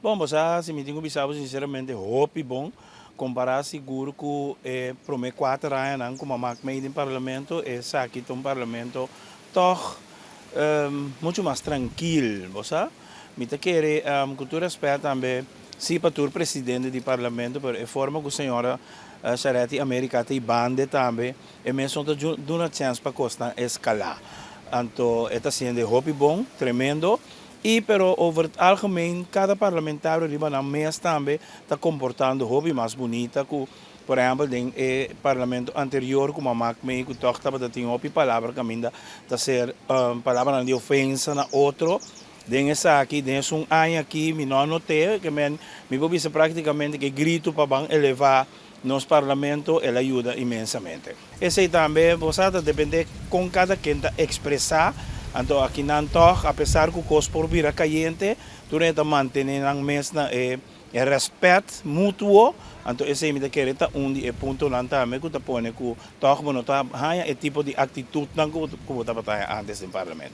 Bom, basta se me tenho pensado sinceramente, hope bom, comparar seguro com prome 4 anos como a meio do parlamento, aqui um parlamento toch muito mais tranquilo, você? Me te querer, com todo respeito também, se para o presidente do parlamento, por a forma que a senhora Charete América tem bande também, e mesmo dá uma chance para costa escalar. Então, está sendo hope bom, tremendo. E, pero, over het algemeen, cada parlamentário riba na mês também está comportando hobby mais bonita que, por exemplo, em parlamento anterior, como a MACME, que toch estava tendo outra palavra que ainda está ser palavra de ofensa na outro. Den essa aqui, den um ano aqui, me não notei, que me vou ver praticamente que grito para elevar nos parlamento, ela ajuda imensamente. Esse também, você depende com cada quem expressar. Então, aqui não toca, apesar que o custo por vir a caliente, durante manter ang mes na respeito mútuo. Então, esse é o que é ponto lá também, que está pondo que toca, não está, é tipo de atitude que está antes do parlamento.